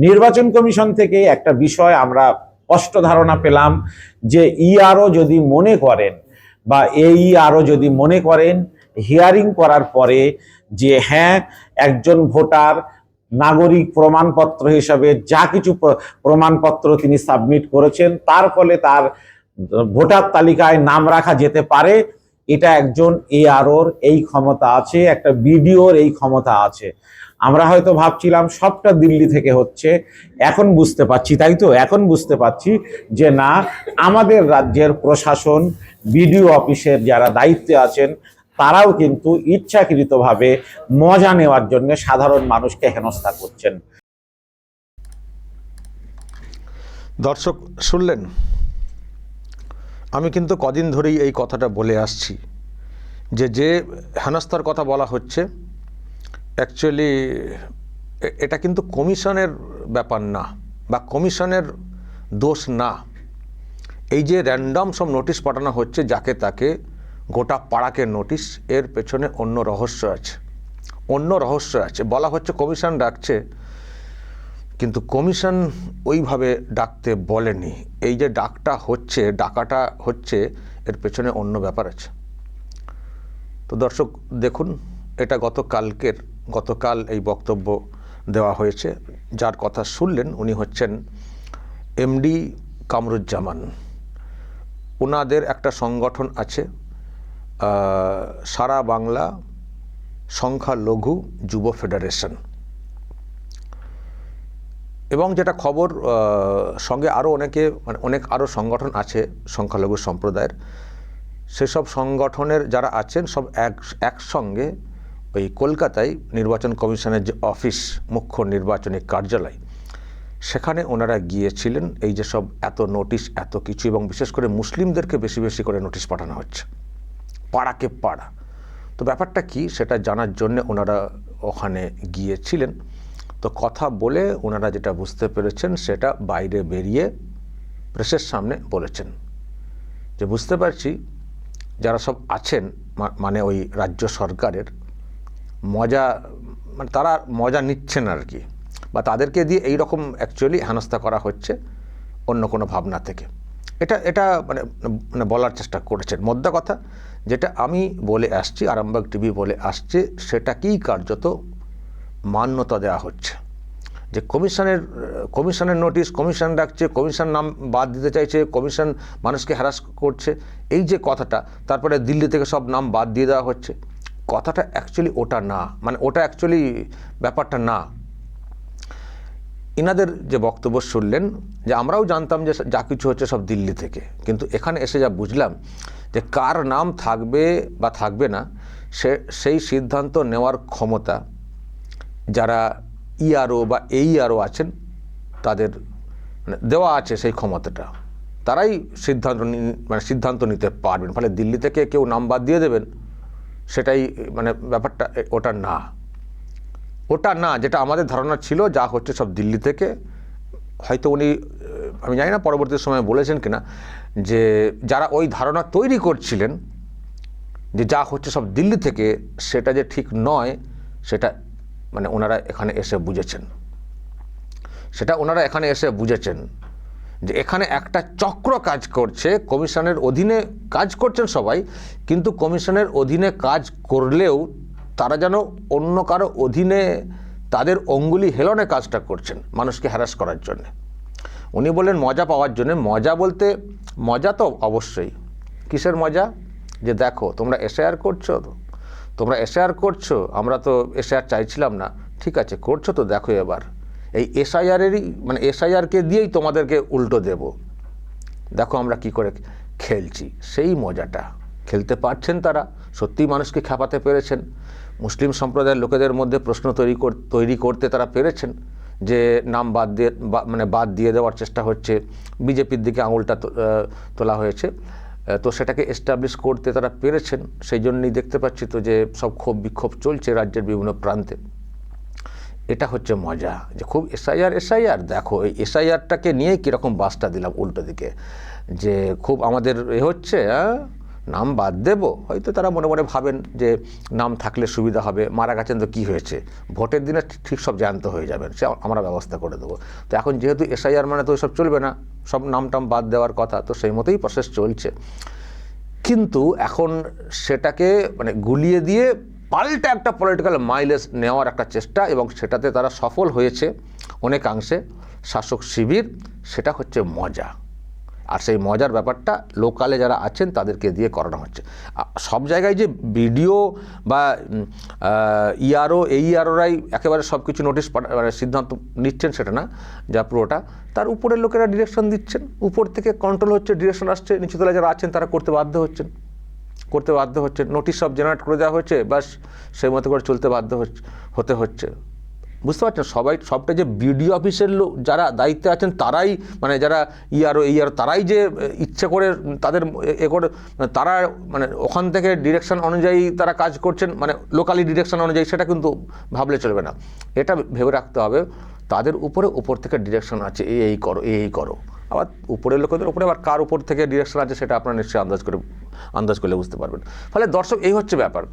নির্বাচন কমিশন থেকে একটা বিষয় আমরা স্পষ্ট ধারণা পেলাম যে ইআরও যদি মনে করেন বা এইআরও যদি মনে করেন হিয়ারিং করার পরে যে হ্যাঁ একজন ভোটার নাগরিক প্রমাণপত্র হিসাবে যা কিছু প্রমাণপত্র তিনি সাবমিট করেছেন তার ফলে তার ভোটার তালিকায় নাম রাখা যেতে পারে, এটা একজন এআরওর এই ক্ষমতা আছে, একটা বিডিওর এই ক্ষমতা আছে। আমরা হয়তো ভাবছিলাম সবটা দিল্লি থেকে হচ্ছে, এখন বুঝতে পারছি, তাই তো এখন বুঝতে পারছি যে না, আমাদের রাজ্যের প্রশাসন, বিডিও অফিসের যারা দায়িত্বে আছেন তারাও কিন্তু ইচ্ছাকৃতভাবে মজা নেওয়ার জন্য সাধারণ মানুষকে হেনস্থা করছেন। দর্শক শুনলেন, আমি কিন্তু কদিন ধরেই এই কথাটা বলে আসছি যে যে হেনস্থার কথা বলা হচ্ছে অ্যাকচুয়ালি এটা কিন্তু কমিশনের ব্যাপার না বা কমিশনের দোষ না। এই যে র্যান্ডম সব নোটিশ পাঠানো হচ্ছে যাকে তাকে, গোটা পাড়াকে নোটিশ, এর পেছনে অন্য রহস্য আছে, অন্য রহস্য আছে। বলা হচ্ছে কমিশন ডাকছে, কিন্তু কমিশন ওইভাবে ডাকতে বলেনি। এই যে ডাকাটা হচ্ছে এর পেছনে অন্য ব্যাপার আছে। তো দর্শক দেখুন, এটা গতকাল এই বক্তব্য দেওয়া হয়েছে। যার কথা শুনলেন উনি হচ্ছেন এমডি কামরুজ্জামান। ওনাদের একটা সংগঠন আছে, সারা বাংলা সংখ্যালঘু যুব ফেডারেশন, এবং যেটা খবর সঙ্গে আরও অনেক আরও সংগঠন আছে সংখ্যালঘু সম্প্রদায়ের। সেসব সংগঠনের যারা আছেন সব একসঙ্গে ওই কলকাতায় নির্বাচন কমিশনের যে অফিস, মুখ্য নির্বাচনী কার্যালয়, সেখানে ওনারা গিয়েছিলেন। এই যে সব এত নোটিশ, এত কিছু, এবং বিশেষ করে মুসলিমদেরকে বেশি বেশি করে নোটিশ পাঠানো হচ্ছে, পাড়াকে পাড়া। তো ব্যাপারটা কি সেটা জানার জন্য ওনারা ওখানে গিয়েছিলেন। তো কথা বলে ওনারা যেটা বুঝতে পেরেছেন সেটা বাইরে বেরিয়ে প্রেসের সামনে বলেছেন যে বুঝতে পারছি যারা সব আছেন মানে ওই রাজ্য সরকারের তারা মজা নিচ্ছেন আর কি, বা তাদেরকে দিয়ে এই রকম অ্যাকচুয়ালি হেনস্থা করা হচ্ছে অন্য কোনো ভাবনা থেকে। এটা মানে বলার চেষ্টা করেছেন। মোদ্দা কথা যেটা আমি বলে আসছি, আরামবাগ টিভি বলে আসছে, সেটাকেই কার্যত মান্যতা দেওয়া হচ্ছে। যে কমিশনের নোটিশ, কমিশন ডাকছে, কমিশন নাম বাদ দিতে চাইছে, কমিশন মানুষকে হ্যারাস করছে, এই যে কথাটা, তারপরে দিল্লি থেকে সব নাম বাদ দিয়ে দেওয়া হচ্ছে, কথাটা অ্যাকচুয়ালি ওটা না, মানে ওটা অ্যাকচুয়ালি ব্যাপারটা না। ইনাদের যে বক্তব্য শুনলেন যে আমরাও জানতাম যে যা কিছু হচ্ছে সব দিল্লি থেকে, কিন্তু এখানে এসে যা বুঝলাম যে কার নাম থাকবে বা থাকবে না সেই সিদ্ধান্ত নেওয়ার ক্ষমতা যারা ইআরও বা এইআরও আছেন তাদের দেওয়া আছে। সেই ক্ষমতাটা তারাই সিদ্ধান্ত নিতে পারবেন। ফলে দিল্লি থেকে কেউ নাম বাদ দিয়ে দেবেন সেটাই ব্যাপারটা ওটা না যেটা আমাদের ধারণা ছিল যা হচ্ছে সব দিল্লি থেকে। হয়তো উনি, আমি জানি না পরবর্তী সময়ে বলেছেন কিনা, যে যারা ওই ধারণা তৈরি করছিলেন যে যা হচ্ছে সব দিল্লি থেকে, সেটা যে ঠিক নয় সেটা ওনারা এখানে এসে বুঝেছেন যে এখানে একটা চক্র কাজ করছে। কমিশনের অধীনে কাজ করছেন সবাই, কিন্তু কমিশনের অধীনে কাজ করলেও তারা যেন অন্য কারো অধীনে তাদের অঙ্গুলি হেলনে কাজটা করছেন মানুষকে হ্যারাস করার জন্য। উনি বললেন মজা পাওয়ার জন্য। মজা বলতে মজা তো অবশ্যই, কিসের মজা? যে দেখো তোমরা এসআইআর করছো, আমরা তো এসআইআর চাইছিলাম না, ঠিক আছে করছো তো, দেখো এবার এই এসআইআরকে দিয়েই তোমাদেরকে উল্টো দেব, দেখো আমরা কি করে খেলছি। সেই মজাটা খেলতে পারছেন তারা, সত্যিই মানুষকে খেপাতে পেরেছেন। মুসলিম সম্প্রদায়ের লোকেদের মধ্যে প্রশ্ন তৈরি করতে তারা পেরেছেন যে নাম বাদ দিয়ে দেওয়ার চেষ্টা হচ্ছে, বিজেপির দিকে আঙুলটা তোলা হয়েছে, তো সেটাকে এস্টাবলিশ করতে তারা পেরেছেন। সেই জন্যই দেখতে পাচ্ছি তো যে সব ক্ষোভ বিক্ষোভ চলছে রাজ্যের বিভিন্ন প্রান্তে। এটা হচ্ছে মজা, যে খুব এসআইআর দেখো, এই এসআইআরটাকে নিয়ে কীরকম বাসটা দিলাম উল্টো দিকে, যে খুব আমাদের হচ্ছে নাম বাদ দেব, হয়তো তারা মনে মনে ভাবেন যে নাম থাকলে সুবিধা হবে, মারা গেছেন তো কী হয়েছে, ভোটের দিনে ঠিক সব জ্যান্ত হয়ে যাবেন, সে আমরা ব্যবস্থা করে দেবো। তো এখন যেহেতু এসআইআর মানে তো সব চলবে না, সব নাম টাম বাদ দেওয়ার কথা, তো সেই মতোই প্রসেস চলছে। কিন্তু এখন সেটাকে মানে গুলিয়ে দিয়ে পাল্টা একটা পলিটিক্যাল মাইলেজ নেওয়ার একটা চেষ্টা, এবং সেটাতে তারা সফল হয়েছে অনেকাংশে শাসক শিবির। সেটা হচ্ছে মজা, আর সেই মজার ব্যাপারটা লোকালে যারা আছেন তাদেরকে দিয়ে করানো হচ্ছে। সব জায়গায় যে বিডিও বা ইআরও এইআরওরাই একেবারে সব কিছু নোটিশ মানে সিদ্ধান্ত নিচ্ছেন সেটা না, যা পুরোটা তার উপরের লোকেরা ডিরেকশন দিচ্ছেন, উপর থেকে কন্ট্রোল হচ্ছে, ডিরেকশন আসছে, নিচুতলায় যারা আছেন তারা করতে বাধ্য হচ্ছেন। নোটিশ সব জেনারেট করে দেওয়া হয়েছে, বাস সেই মতো করে চলতে বাধ্য হতে হচ্ছে। বুঝতে পারছেন, সবটা যে বিডিও অফিসের লোক যারা দায়িত্বে আছেন তারাই, মানে যারা ইআরও তারাই যে ইচ্ছে করে তাদের করে তারা মানে ওখান থেকে ডিরেকশন অনুযায়ী তারা কাজ করছেন, মানে লোকালি ডিরেকশন অনুযায়ী, সেটা কিন্তু ভাবলে চলবে না। এটা ভেবে রাখতে হবে তাদের উপর থেকে ডিরেকশন আছে, এই করো। আবার উপরের লোকেদের উপরে আবার কার উপর থেকে ডিরেকশন আছে সেটা আপনারা নিশ্চয়ই আন্দাজ করলে বুঝতে পারবেন। ফলে দর্শক, এই হচ্ছে ব্যাপার,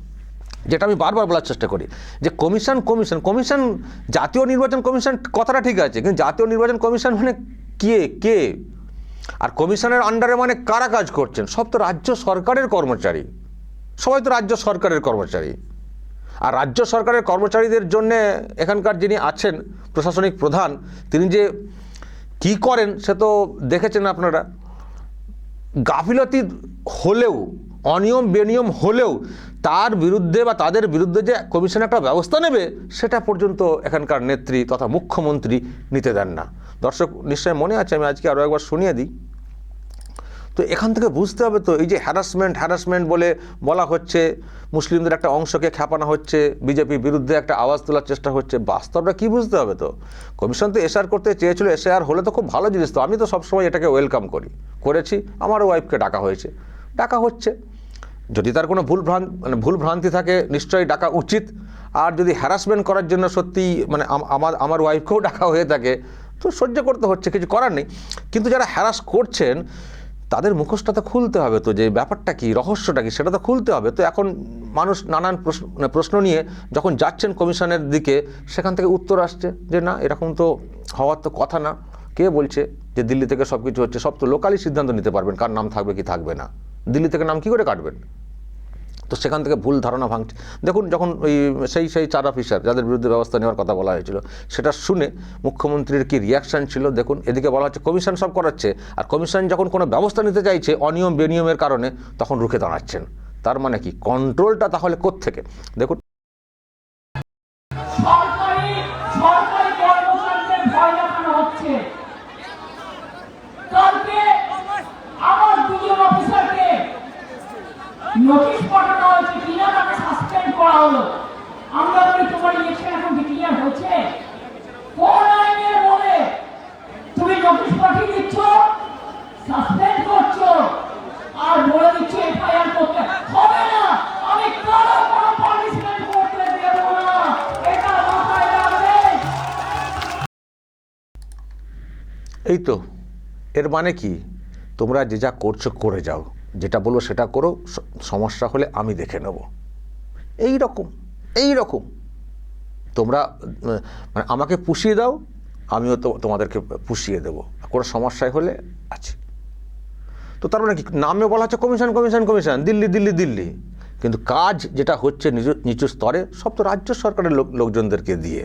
যেটা আমি বারবার বলার চেষ্টা করি যে কমিশন জাতীয় নির্বাচন কমিশন কথাটা ঠিক আছে, কিন্তু জাতীয় নির্বাচন কমিশন মানে কে আর কমিশনের আন্ডারে মানে কারা কাজ করছেন? সব তো রাজ্য সরকারের কর্মচারী, সবাই তো রাজ্য সরকারের কর্মচারী। আর রাজ্য সরকারের কর্মচারীদের জন্যে এখানকার যিনি আছেন প্রশাসনিক প্রধান, তিনি যে কি করেন সে তো দেখেছেন আপনারা। গাফিলতি হলেও, অনিয়ম বেনিয়ম হলেও তার বিরুদ্ধে বা তাদের বিরুদ্ধে যে কমিশন একটা ব্যবস্থা নেবে সেটা পর্যন্ত এখানকার নেত্রী তথা মুখ্যমন্ত্রী নিতে দেন না। দর্শক নিশ্চয়ই মনে আছে, আমি আজকে আরও একবার শুনিয়ে দিই। তো এখান থেকে বুঝতে হবে তো, এই যে হ্যারাসমেন্ট বলে বলা হচ্ছে, মুসলিমদের একটা অংশকে খেপানো হচ্ছে, বিজেপির বিরুদ্ধে একটা আওয়াজ তোলার চেষ্টা হচ্ছে, বাস্তবটা কি বুঝতে হবে তো। কমিশন তো এসআর করতে চেয়েছিল, এসআর হলে তো খুব ভালো জিনিস, তো আমি তো সবসময় এটাকে ওয়েলকাম করেছি। আমার ওয়াইফকে ডাকা হচ্ছে। যদি তার কোনো ভুল ভ্রান্তি থাকে নিশ্চয়ই ডাকা উচিত। আর যদি হ্যারাসমেন্ট করার জন্য সত্যি মানে আমার ওয়াইফকেও ডাকা হয়ে থাকে তো সহ্য করতে হচ্ছে, কিছু করার নেই। কিন্তু যারা হ্যারাস করছেন তাদের মুখোশটা তো খুলতে হবে তো, যে ব্যাপারটা কি, রহস্যটা কি, সেটা তো খুলতে হবে তো। এখন মানুষ নানান প্রশ্ন নিয়ে যখন যাচ্ছেন কমিশনের দিকে, সেখান থেকে উত্তর আসছে যে না, এরকম তো হওয়ার তো কথা না। কে বলছে যে দিল্লি থেকে সব কিছু হচ্ছে? সব তো লোকালি সিদ্ধান্ত নিতে পারবেন কার নাম থাকবে কি থাকবে না, দিল্লি থেকে নাম কী করে কাটবেন? তো সেখান থেকে ভুল ধারণা ভাঙছে। দেখুন, যখন ওই সেই 4 অফিসার যাদের বিরুদ্ধে ব্যবস্থা নেওয়ার কথা বলা হয়েছিল, সেটা শুনে মুখ্যমন্ত্রীর কি রিয়াকশান ছিল দেখুন। এদিকে বলা হচ্ছে কমিশন সব করাচ্ছে, আর কমিশন যখন কোনো ব্যবস্থা নিতে চাইছে অনিয়ম বেনিয়মের কারণে, তখন রুখে দাঁড়াচ্ছেন। তার মানে কি, কন্ট্রোলটা তাহলে কোত্থেকে? দেখুন, সরকারি কর্মচারীদের ভয় দেখানো হচ্ছে। কালকে আমার 2 অফিসারকে নোটিশ পাঠানো হয়েছে, কিনা তাকে সাসপেন্ড করা হলো। আমরা বলি তোমার ইলেকশন এখন ডিক্লিয়ার হয়েছে, কোন আইনের বলে তুমি নোটিশ পাঠিয়ে দিচ্ছ, সাসপেন্ড করছো, আর বলে দিচ্ছ এফআইআর করতে হবে না। আমি কারো কোনো পানিশমেন্ট করতে দেব না, এটা মাথায় রাখবেন। এই তো এর মানে কি, তোমরা যে যা করছো করে যাও, যেটা বলো সেটা করো, সমস্যা হলে আমি দেখে নেব। এই রকম তোমরা মানে আমাকে পুষিয়ে দাও, আমিও তো তোমাদেরকে পুষিয়ে দেবো, কোনো সমস্যায় হলে আছে। তো তার মানে কি, নামে বলা হচ্ছে কমিশন, দিল্লি, কিন্তু কাজ যেটা হচ্ছে নিচু স্তরে সব তো রাজ্য সরকারের লোকজনদেরকে দিয়ে।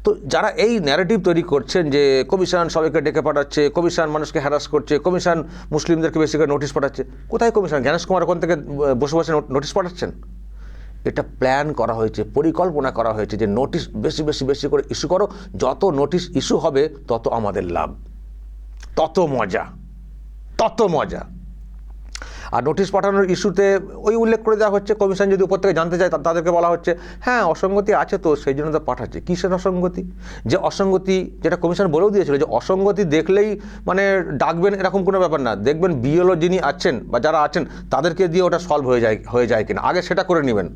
তো যারা এই ন্যারেটিভ তৈরি করছেন যে কমিশন সবাইকে ডেকে পাঠাচ্ছে, কমিশন মানুষকে হ্যারাস করছে, কমিশন মুসলিমদেরকে বেশি করে নোটিশ পাঠাচ্ছে, কোথায় কমিশন? জ্ঞানেশ কুমার ওখান থেকে বসে নোটিশ পাঠাচ্ছেন? এটা প্ল্যান করা হয়েছে, পরিকল্পনা করা হয়েছে যে নোটিশ বেশি করে ইস্যু করো, যত নোটিশ ইস্যু হবে তত আমাদের লাভ, তত মজা। আর নোটিশ পাঠানোর ইস্যুতে ওই উল্লেখ করে দেওয়া হচ্ছে, কমিশন যদি উপর থেকে জানতে চায় তাদেরকে বলা হচ্ছে হ্যাঁ অসঙ্গতি আছে তো সেই জন্য তো পাঠাচ্ছে। কিসের অসঙ্গতি? যে অসঙ্গতি, যেটা কমিশন বলেও দিয়েছিল যে অসঙ্গতি দেখলেই মানে ডাকবেন এরকম কোনো ব্যাপার না, দেখবেন বিএলও যিনি আছেন বা যারা আছেন তাদেরকে দিয়ে ওটা সলভ হয়ে যায় কিনা আগে সেটা করে নেবেন।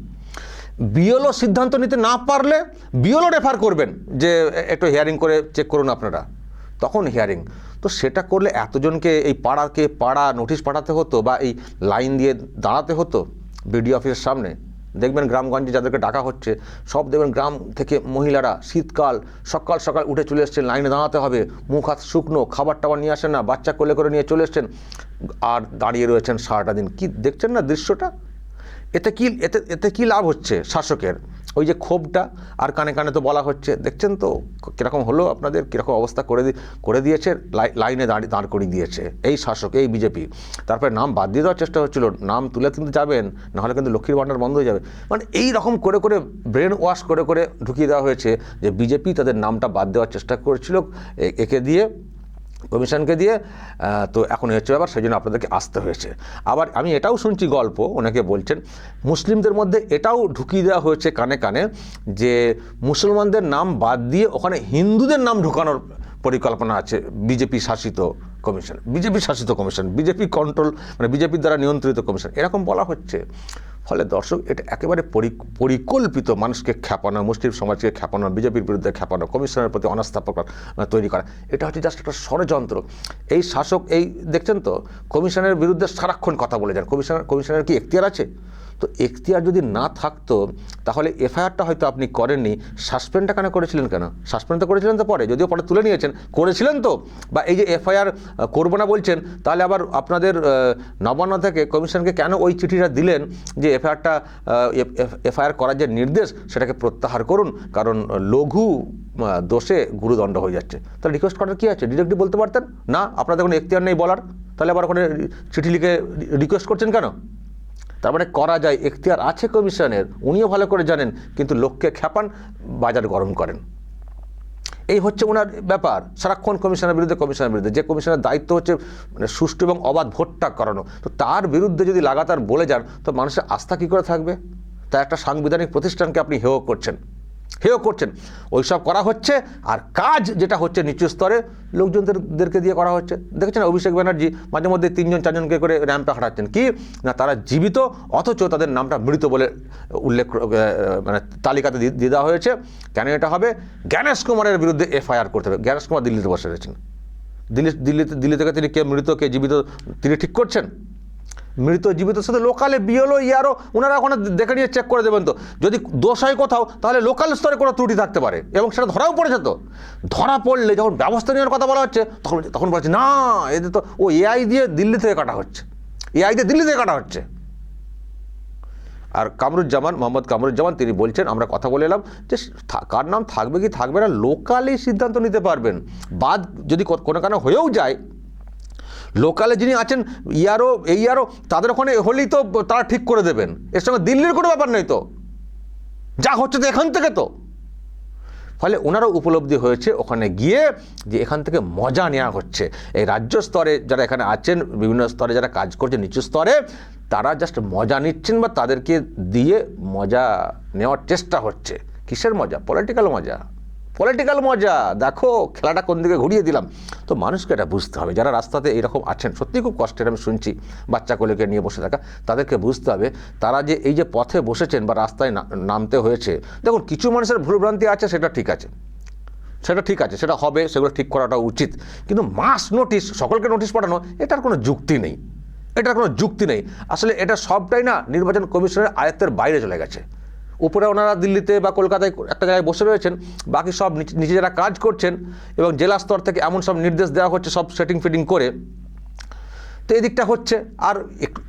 বিএলও সিদ্ধান্ত নিতে না পারলে বিএলও রেফার করবেন যে একটু হিয়ারিং করে চেক করুন আপনারা। তখন হিয়ারিং। তো সেটা করলে এতজনকে এই পাড়াকে পাড়া নোটিশ পাঠাতে হতো বা এই লাইন দিয়ে দাঁড়াতে হতো বিডিও অফিসের সামনে। দেখবেন গ্রামগঞ্জে যাদেরকে ডাকা হচ্ছে সব দেখবেন গ্রাম থেকে মহিলারা শীতকাল সকাল সকাল উঠে চলে এসছেন, লাইনে দাঁড়াতে হবে, মুখ হাত শুকনো, খাবার টাবার নিয়ে আসেন না, বাচ্চা কোলে করে নিয়ে চলে এসছেন আর দাঁড়িয়ে রয়েছেন সারাটা দিন। কি দেখছেন না দৃশ্যটা? এতে কি লাভ হচ্ছে শাসকের? ওই যে ক্ষোভটা, আর কানে কানে তো বলা হচ্ছে, দেখছেন তো কীরকম হলো, আপনাদের কীরকম অবস্থা করে দিয়েছে, লাইনে দাঁড় করিয়ে দিয়েছে এই শাসক, এই বিজেপি। তারপরে নাম বাদ দিয়ে দেওয়ার চেষ্টা হচ্ছিল, নাম তুলে কিন্তু যাবেন, নাহলে কিন্তু লক্ষ্মীর ভাণ্ডার বন্ধ হয়ে যাবে। মানে এই রকম করে ব্রেন ওয়াশ করে ঢুকিয়ে দেওয়া হয়েছে যে বিজেপি তাদের নামটা বাদ দেওয়ার চেষ্টা করেছিল একে দিয়ে, কমিশনকে দিয়ে। তো এখন হচ্ছে ব্যাপার, সেই জন্য আপনাদেরকে আসতে হয়েছে। আবার আমি এটাও শুনছি গল্প, অনেকে বলছেন মুসলিমদের মধ্যে এটাও ঢুকিয়ে দেওয়া হয়েছে কানে কানে যে মুসলমানদের নাম বাদ দিয়ে ওখানে হিন্দুদের নাম ঢোকানোর পরিকল্পনা আছে বিজেপি শাসিত কমিশন, বিজেপি কন্ট্রোল, মানে বিজেপির দ্বারা নিয়ন্ত্রিত কমিশন, এরকম বলা হচ্ছে। ফলে দর্শক, এটা একেবারে পরিকল্পিত মানুষকে খ্যাপানো, মুসলিম সমাজকে খ্যাপানো, বিজেপির বিরুদ্ধে খ্যাপানো, কমিশনের প্রতি অনাস্থা তৈরি করা, এটা হচ্ছে জাস্ট একটা ষড়যন্ত্র। এই শাসক এই দেখছেন তো কমিশনের বিরুদ্ধে সারাক্ষণ কথা বলে যান। কমিশনের কি এখতিয়ার আছে? তো এখতিয়ার যদি না থাকতো তাহলে এফআইআরটা হয়তো আপনি করেননি, সাসপেন্ডটা কেন করেছিলেন? সাসপেন্ড তো করেছিলেন তো পরে, যদিও পরে তুলে নিয়েছেন, করেছিলেন তো। বা এই যে এফআইআর করবো না বলছেন, তাহলে আবার আপনাদের নবান্ন থেকে কমিশনকে কেন ওই চিঠিটা দিলেন যে এফআইআর করার যে নির্দেশ সেটাকে প্রত্যাহার করুন, কারণ লঘু দোষে গুরুদণ্ড হয়ে যাচ্ছে। তাহলে রিকোয়েস্ট করার কী আছে? ডিরেক্টলি বলতে পারতেন না, আপনাদের কোনো এখতিয়ার নেই বলার, তাহলে আবার ওখানে চিঠি লিখে রিকোয়েস্ট করছেন কেন? তার মানে করা যায়, এখতিয়ার আছে কমিশনের, উনিও ভালো করে জানেন, কিন্তু লোককে খ্যাপান, বাজার গরম করেন। এই হচ্ছে ওনার ব্যাপার, সারাক্ষণ কমিশনের বিরুদ্ধে। যে কমিশনের দায়িত্ব হচ্ছে মানে সুষ্ঠু এবং অবাধ ভোটটা করানো, তো তার বিরুদ্ধে যদি লাগাতার বলে যান তো মানুষের আস্থা কী করে থাকবে? তা একটা সাংবিধানিক প্রতিষ্ঠানকে আপনি হেয় করছেন। ওইসব করা হচ্ছে। আর কাজ যেটা হচ্ছে নিচু স্তরে লোকজনদেরকে দিয়ে করা হচ্ছে। দেখেছেন অভিষেক ব্যানার্জি মাঝে মধ্যে 3-4জনকে করে র্যাম্পে হাঁটাচ্ছেন, কি না তারা জীবিত, অথচ তাদের নামটা মৃত বলে উল্লেখ, মানে তালিকাতে দিয়ে দেওয়া হয়েছে। কেন এটা হবে? জ্ঞানেশ কুমারের বিরুদ্ধে এফআইআর করতে হবে। জ্ঞানেশ কুমার দিল্লিতে বসে রয়েছেন, দিল্লি থেকে তিনি কে মৃত কে জীবিত তিনি ঠিক করছেন। মৃত জীবিত সাথে লোকালে বিএলও ইয়ারও ওনারা ওখানে দেখে নিয়ে চেক করে দেবেন। তো যদি দোষ হয় কোথাও, তাহলে লোকাল স্তরে কোনো ত্রুটি থাকতে পারে, এবং সেটা ধরাও পড়েছে। তো ধরা পড়লে যখন ব্যবস্থা নেওয়ার কথা বলা হচ্ছে তখন বলছে না, এদের তো এআই দিয়ে দিল্লি থেকে কাটা হচ্ছে। আর মোহাম্মদ কামরুজ্জামান তিনি বলছেন, আমরা কথা বলে এলাম যে কার নাম থাকবে কি থাকবে না লোকালি সিদ্ধান্ত নিতে পারবেন। বাদ যদি কোনো কারণে হয়েও যায়, লোকালে যিনি আছেন ইয়ারও তাদের ওখানে হলেই তো তারা ঠিক করে দেবেন। এর সঙ্গে দিল্লির কোনো ব্যাপার নেই, তো যা হচ্ছে তো এখান থেকে। তো ফলে ওনারও উপলব্ধি হয়েছে ওখানে গিয়ে যে এখান থেকে মজা নেওয়া হচ্ছে। এই রাজ্য স্তরে যারা এখানে আছেন, বিভিন্ন স্তরে যারা কাজ করছে নিচু স্তরে, তারা জাস্ট মজা নিচ্ছেন বা তাদেরকে দিয়ে মজা নেওয়ার চেষ্টা হচ্ছে। কিসের মজা? পলিটিক্যাল মজা। দেখো খেলাটা কোন দিকে ঘুরিয়ে দিলাম। তো মানুষকে এটা বুঝতে হবে, যারা রাস্তাতে এইরকম আছেন, সত্যিই খুব কষ্টের, আমি শুনছি বাচ্চা কোলেকে নিয়ে বসে থাকা, তাদেরকে বুঝতে হবে তারা যে এই যে পথে বসেছেন বা রাস্তায় নামতে হয়েছে। দেখুন, কিছু মানুষের ভুলভ্রান্তি আছে, সেটা ঠিক আছে, সেটা হবে, সেগুলো ঠিক করাটা উচিত। কিন্তু মাস নোটিশ, সকলকে নোটিশ পাঠানো, এটার কোনো যুক্তি নেই। আসলে এটা সবটাই না নির্বাচন কমিশনের আয়ত্তের বাইরে চলে গেছে। উপরে ওনারা দিল্লিতে বা কলকাতায় একটা জায়গায় বসে রয়েছেন, বাকি সব নিচে যারা কাজ করছেন, এবং জেলা স্তর থেকে এমন সব নির্দেশ দেওয়া হচ্ছে সব সেটিং ফিটিং করে। তো এদিকটা হচ্ছে। আর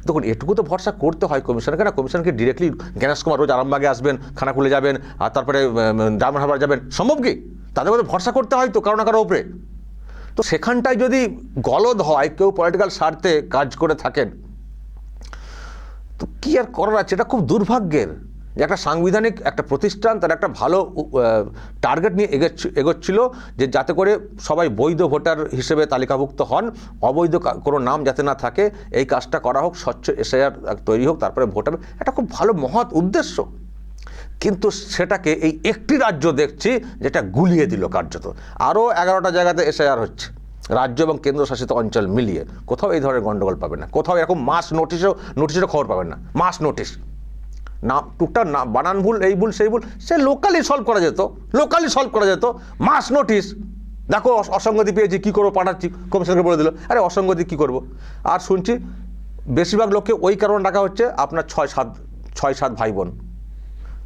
দেখুন, এটুকু তো ভরসা করতে হয় কমিশনকে না। কমিশনকে ডিরেক্টলি জ্ঞানেশ কুমার রোজ আরামবাগে আসবেন, খানাকুলে যাবেন, আর তারপরে ডায়মন্ড হারবার যাবেন, সম্ভব কি? তাদের মধ্যে ভরসা করতে হয় তো কারো না কারো উপরে। তো সেখানটায় যদি গলদ হয়, কেউ পলিটিক্যাল স্বার্থে কাজ করে থাকেন, তো কি আর করার আছে? এটা খুব দুর্ভাগ্যের যে একটা সাংবিধানিক একটা প্রতিষ্ঠান তার একটা ভালো টার্গেট নিয়ে এগোচ্ছিল, যে যাতে করে সবাই বৈধ ভোটার হিসেবে তালিকাভুক্ত হন, অবৈধ কোনো নাম যাতে না থাকে, এই কাজটা করা হোক, স্বচ্ছ এসআইআর তৈরি হোক, তারপরে ভোটার, এটা খুব ভালো মহৎ উদ্দেশ্য। কিন্তু সেটাকে এই একটি রাজ্য দেখছি যেটা গুলিয়ে দিল কার্যত। আরও 11টা জায়গাতে এসআইআর হচ্ছে, রাজ্য এবং কেন্দ্রশাসিত অঞ্চল মিলিয়ে। কোথাও এই ধরনের গণ্ডগোল পাবেন না, কোথাও এরকম মাস নোটিশেরও খবর পাবেন না। মাস নোটিশ না, টুকটাক না, বানান ভুল, এই ভুল সেই ভুল, সে লোকালি সলভ করা যেত। মাস নোটিশ দেখো অসঙ্গতি পেয়েছি, কী করবো, পাঠাচ্ছি, কমিশনকে বলে দিল। আরে অসঙ্গতি কী করবো? আর শুনছি বেশিরভাগ লোককে ওই কারণে ডাকা হচ্ছে আপনার 6-7 ভাই বোন।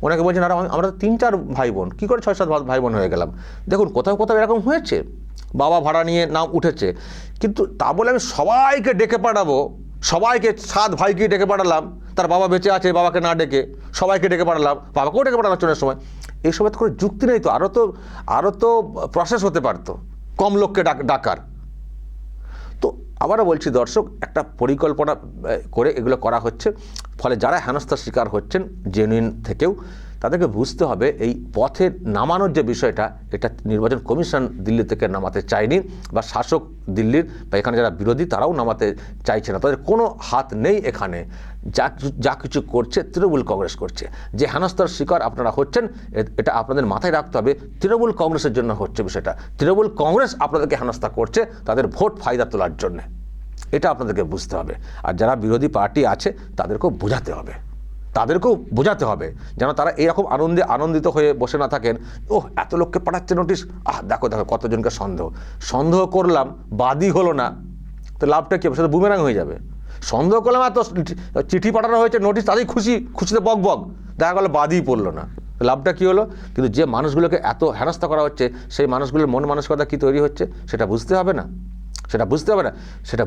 ওনাকে বলছেন আর আমরা তো 3-4 ভাই বোন, কী করে 6-7 ভাই বোন হয়ে গেলাম? দেখুন কোথাও কোথাও এরকম হয়েছে, বাবা ভাড়া নিয়ে নাম উঠেছে, কিন্তু তা বলে আমি সবাইকে ডেকে পাঠাবো, সবাইকে 7 ভাইকে ডেকে পাঠালাম, তার বাবা বেঁচে আছে বাবাকে না ডেকে সবাইকে ডেকে পাঠালাম, বাবাকেও ডেকে পাঠালাম চুনের সময়, এইসবের তো কোনো যুক্তি নেই। তো আরও তো প্রসেস হতে পারতো কম লোককে ডাকার। তো আবারও বলছি দর্শক, একটা পরিকল্পনা করে এগুলো করা হচ্ছে, ফলে যারা হেনস্থার শিকার হচ্ছেন জেনুইন থেকেও, তাদেরকে বুঝতে হবে এই পথে নামানোর যে বিষয়টা, এটা নির্বাচন কমিশন দিল্লি থেকে নামাতে চায়নি, বা শাসক দিল্লির বা এখানে যারা বিরোধী তারাও নামাতে চাইছে না, তাদের কোনো হাত নেই এখানে। যা কিছু করছে তৃণমূল কংগ্রেস করছে। যে হেনস্থার শিকার আপনারা হচ্ছেন, এটা আপনাদের মাথায় রাখতে হবে, তৃণমূল কংগ্রেসের জন্য হচ্ছে বিষয়টা। তৃণমূল কংগ্রেস আপনাদেরকে হেনস্থা করছে তাদের ভোট ফায়দা তোলার জন্য, এটা আপনাদেরকে বুঝতে হবে। আর যারা বিরোধী পার্টি আছে তাদেরকেও বোঝাতে হবে যেন তারা এরকম আনন্দিত হয়ে বসে না থাকেন, এত লোককে পাঠাচ্ছে নোটিশ, দেখো কতজনকে সন্দেহ করলাম, বাদই হলো না, তো লাভটা কী হবে? সেটা বুমেরাং হয়ে যাবে। সন্দেহ করলাম, এত চিঠি পাঠানো হয়েছে, নোটিশ, তাদেরই খুশিতে বক, দেখা গেলো বাদই পড়লো না, লাভটা কী হলো? কিন্তু যে মানুষগুলোকে এত হেনস্থা করা হচ্ছে, সেই মানুষগুলোর মন মানসিকতা কী তৈরি হচ্ছে সেটা বুঝতে হবে না, সেটা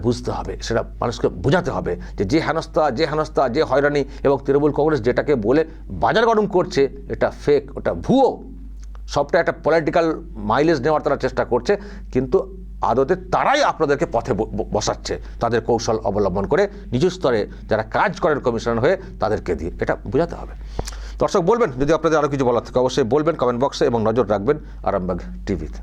বুঝতে হবে, সেটা মানুষকে বোঝাতে হবে যে হেনস্থা, যে হয়রানি, এবং তৃণমূল কংগ্রেস যেটাকে বলে বাজার গরম করছে, এটা ফেক, ওটা ভুয়ো, সবটা একটা পলিটিক্যাল মাইলেজ নেওয়ার তারা চেষ্টা করছে, কিন্তু আদতে তারাই আপনাদেরকে পথে বসাচ্ছে তাদের কৌশল অবলম্বন করে, নিজ স্তরে যারা কাজ করেন কমিশনার হয়ে তাদেরকে দিয়ে, এটা বোঝাতে হবে। দর্শক বলবেন যদি আপনাদের আরও কিছু বলার থাকে অবশ্যই বলবেন কমেন্ট বক্সে, এবং নজর রাখবেন আরামবাগ টিভিতে।